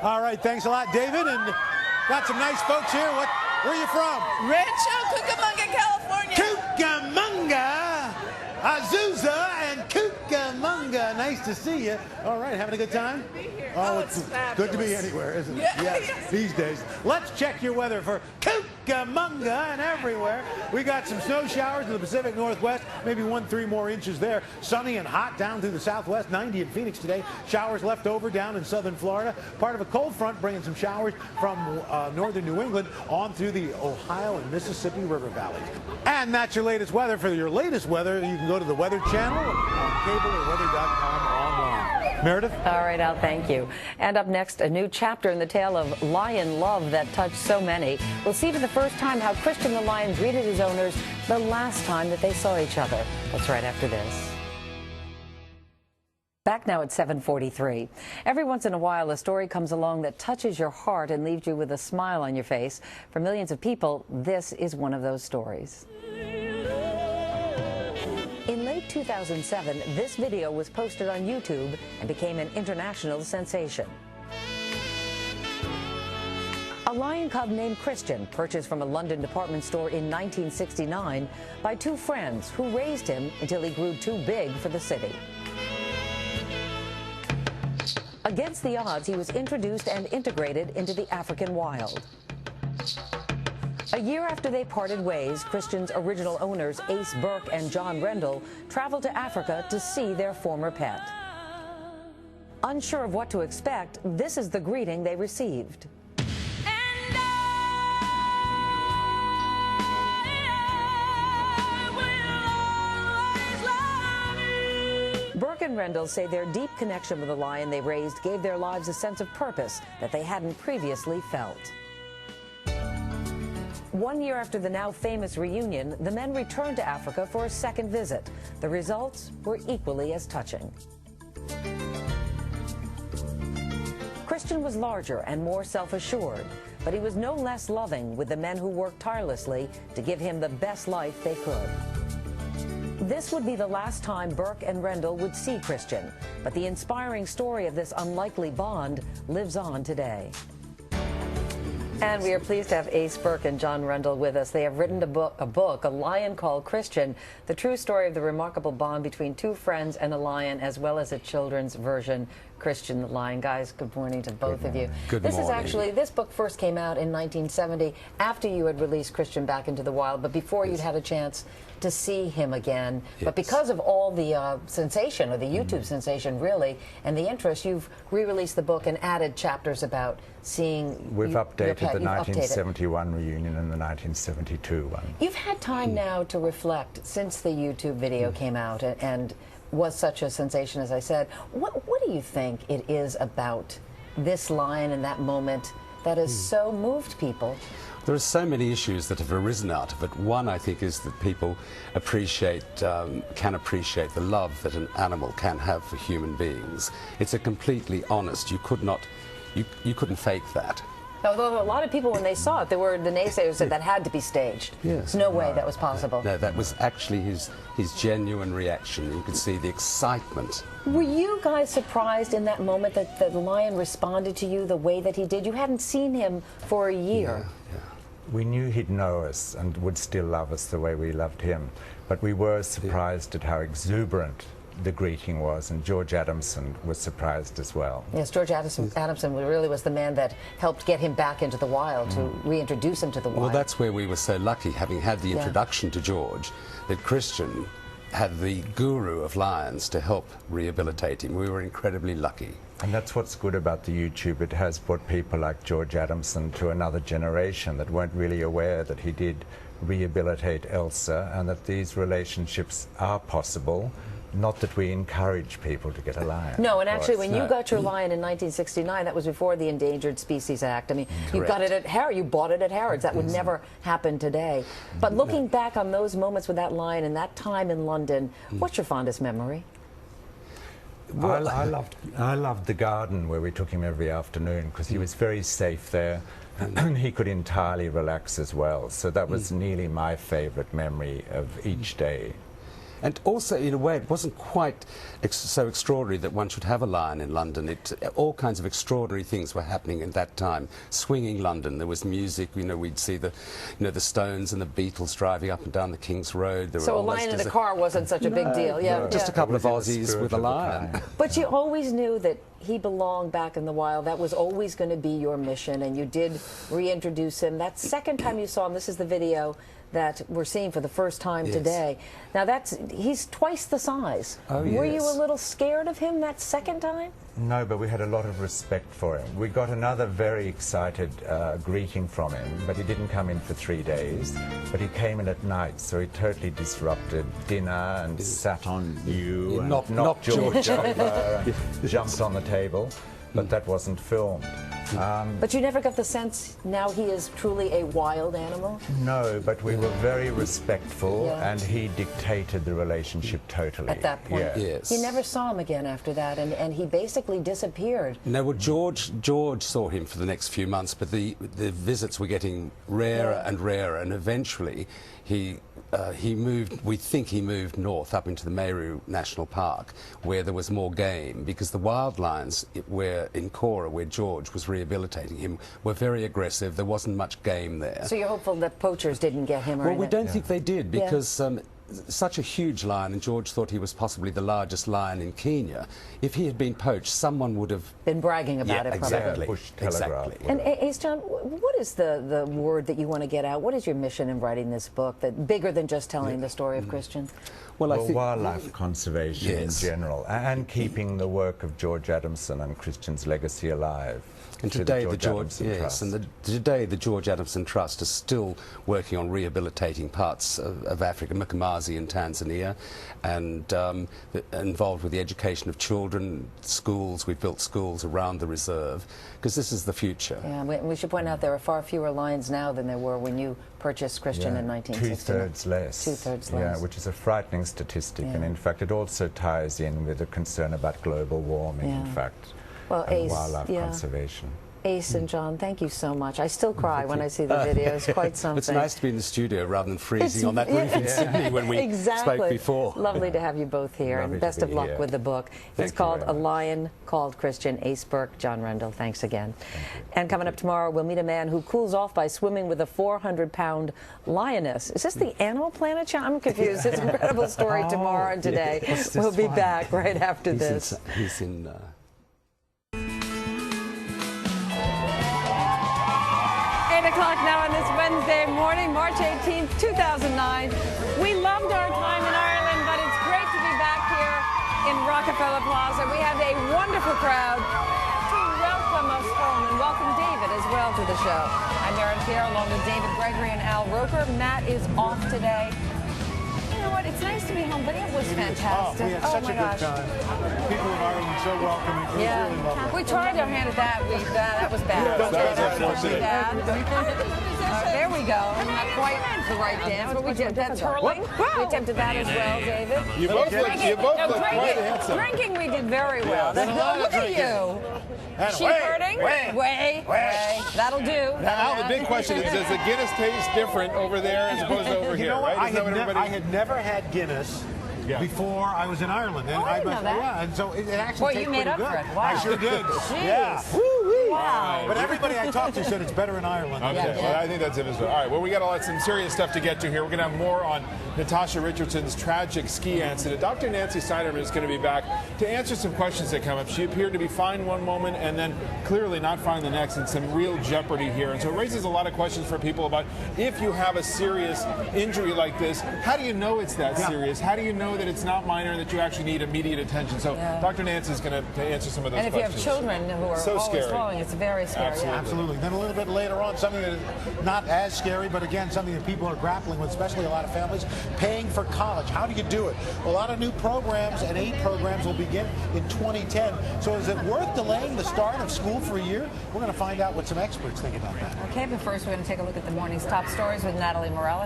All right, thanks a lot, David. And got some nice folks here. Where are you from? Rancho Cucamonga, California. Cucamonga, Azusa, and Cucamonga. Nice to see you. All right, having a good time? Good to be here. Oh, it's good to be fabulous. anywhere, isn't it? Yeah. Yes, these days. Let's check your weather for Cucamonga and everywhere. We got some snow showers in the Pacific Northwest, maybe 1-3 more inches there. Sunny and hot down through the southwest, 90 in Phoenix today. Showers left over down in southern Florida. Part of a cold front bringing some showers from northern New England on through the Ohio and Mississippi River valleys. And that's your latest weather. For your latest weather, you can go to the Weather Channel on cable or weather.com online. Meredith? All right, Al, thank you. And up next, a new chapter in the tale of lion love that touched so many. We'll see for the first time how Christian the lion greeted his owners the last time that they saw each other. That's right after this. Back now at 7:43. Every once in a while, a story comes along that touches your heart and leaves you with a smile on your face. For millions of people, this is one of those stories. In late 2007, this video was posted on YouTube and became an international sensation. A lion cub named Christian, purchased from a London department store in 1969 by two friends who raised him until he grew too big for the city. Against the odds, he was introduced and integrated into the African wild. A year after they parted ways, Christian's original owners, Ace Burke and John Rendell, traveled to Africa to see their former pet. Unsure of what to expect, this is the greeting they received. Burke and Rendell say their deep connection with the lion they raised gave their lives a sense of purpose that they hadn't previously felt. 1 year after the now famous reunion, the men returned to Africa for a second visit. The results were equally as touching. Christian was larger and more self-assured, but he was no less loving with the men who worked tirelessly to give him the best life they could. This would be the last time Burke and Rendell would see Christian, but the inspiring story of this unlikely bond lives on today. And we are pleased to have Ace Burke and John Rendell with us. They have written a book, A Lion Called Christian, the true story of the remarkable bond between two friends and a lion, as well as a children's version, Christian the Lion. Guys, good morning to both of you. Good morning. This book first came out in 1970 after you had released Christian back into the wild, but before you'd had a chance to see him again. Yes. But because of all the sensation, or the YouTube sensation really, and the interest, you've re-released the book and added chapters about seeing We've updated the You've 1971 reunion and the 1972 one. You've had time now to reflect since the YouTube video came out and was such a sensation, as I said. What do you think it is about this lion and that moment that has so moved people? There are so many issues that have arisen out of it. One, I think, is that people can appreciate the love that an animal can have for human beings. It's a completely honest. You couldn't fake that. Although a lot of people, when they saw it, there were the naysayers said that had to be staged. Yes. No way that was possible. No, that was actually his genuine reaction. You could see the excitement. Were you guys surprised in that moment that the lion responded to you the way that he did? You hadn't seen him for a year. Yeah. We knew he'd know us and would still love us the way we loved him, but we were surprised at how exuberant the greeting was, and George Adamson was surprised as well. Yes, George Adamson really was the man that helped get him back into the wild, to reintroduce him to the wild. Well, that's where we were so lucky, having had the introduction to George, that Christian had the guru of lions to help rehabilitate him. We were incredibly lucky. And that's what's good about the YouTube. It has brought people like George Adamson to another generation that weren't really aware that he did rehabilitate Elsa, and that these relationships are possible. Not that we encourage people to get a lion. No, and actually, when you got your lion in 1969, that was before the Endangered Species Act. I mean, you got it at Harrods. You bought it at Harrods. That would never happen today. But looking back on those moments with that lion and that time in London, what's your fondest memory? Well, I loved the garden where we took him every afternoon, because he was very safe there and he could entirely relax as well. So that was nearly my favorite memory of each day. And also, in a way, it wasn't quite so extraordinary that one should have a lion in London. All kinds of extraordinary things were happening at that time. Swinging London, there was music. You know, we'd see the Stones and the Beatles driving up and down the King's Road. There So a lion in the car wasn't such a big deal. Yeah, just a couple of It was Aussies spirit with a of the lion. time. But you always knew that he belonged back in the wild. That was always going to be your mission, and you did reintroduce him. That second time you saw him, this is the video that we're seeing for the first time today. Now he's twice the size. Oh, Were you yes. a little scared of him that second time? No, but we had a lot of respect for him. We got another very excited greeting from him, but he didn't come in for 3 days. But he came in at night, so he totally disrupted dinner and sat on you and knocked George over and jumped on the table. But that wasn't filmed. But you never got the sense now he is truly a wild animal? No, but we were very respectful, Yeah. and he dictated the relationship totally. At that point? Yeah. Yes. You never saw him again after that, and he basically disappeared. No, well, George saw him for the next few months, but the visits were getting rarer and rarer, and eventually he moved. We think he moved north up into the Meru National Park, where there was more game, because the wild lions were in Kora, where George was rehabilitating him, were very aggressive. There wasn't much game there. So you're hopeful that poachers didn't get him or Well, we anything? don't think they did, because such a huge lion, and George thought he was possibly the largest lion in Kenya. If he had been poached, someone would have Been bragging about it, probably. exactly. Bush telegraph. Exactly. And Ace John, what is the word that you want to get out? What is your mission in writing this book, that bigger than just telling the story of Christian? Well, I Well, think wildlife conservation Yes. in general, and keeping the work of George Adamson and Christian's legacy alive. And through today the George Adamson Trust. today the George Adamson Trust is still working on rehabilitating parts of Africa, Mkomazi in Tanzania, and involved with the education of children, schools. We've built schools around the reserve, because this is the future. Yeah, we should point out there are far fewer lions now than there were when you purchased Christian in 1969. 2/3 less. 2/3 Yeah, less. which is a frightening statistic, and Yeah. in fact it also ties in with the concern about global warming, in Yeah. fact, Well, and Ace, wildlife yeah. conservation. Ace and John, thank you so much. I still cry when I see the video. It's quite something. It's nice to be in the studio rather than freezing on that roof in Sydney when we exactly. spoke before. Lovely to have you both here, Lovely and to best be of luck here. with the book. Thank It's you called very A much. Lion Called Christian. Ace Burke, John Rendell, thanks again. And coming up tomorrow, we'll meet a man who cools off by swimming with a 400-pound lioness. Is this the Animal Planet? I'm confused. It's an incredible story tomorrow and today. Yes, We'll that's be fine. back right after this. He's in 8 o'clock now on this Wednesday morning, March 18th, 2009. We loved our time in Ireland, but it's great to be back here in Rockefeller Plaza. We have a wonderful crowd to welcome us home, and welcome David as well to the show. I'm Erin Pierre, along with David Gregory and Al Roker. Matt is off today. You know what? It's nice to be home, but it was fantastic. We had such my a good gosh. time. People of Ireland so welcoming. It was really lovely. We tried our hand at that. That was bad. That was bad. There we go. Not quite the right dance, but we did that twirling. We attempted that as well, David. You both look quite handsome. Drinking, we did very well. Been a lot of Look at drinking. you. And Sheep herding? Way. That'll do. Now, the big question is, does the Guinness taste different over there as opposed to over You here, know what? right? Isn't that what I everybody... had never had Guinness before I was in Ireland. And I didn't know that. Yeah, and so it actually Boy, tastes you made pretty up good. for it. Wow. I sure did. Jeez. Yeah. Wow. But everybody I talked to said it's better in Ireland. Okay, well, I think that's it as well. All right, well, we got some serious stuff to get to here. We're going to have more on Natasha Richardson's tragic ski accident. Dr. Nancy Seiderman is going to be back to answer some questions that come up. She appeared to be fine one moment and then clearly not fine the next, and some real jeopardy here. And so it raises a lot of questions for people about if you have a serious injury like this, how do you know it's that serious? How do you know that it's not minor and that you actually need immediate attention? So Dr. Nancy is going to answer some of those And if questions. you have children who are So always scary. falling, it's very scary. Absolutely. Yeah. Absolutely. Then a little bit later on, something that is not as scary, but again, something that people are grappling with, especially a lot of families, paying for college. How do you do it? A lot of new programs, and 8 programs will begin in 2010. So is it worth delaying the start of school for a year? We're going to find out what some experts think about that. Okay, but first we're going to take a look at the morning's top stories with Natalie Morales.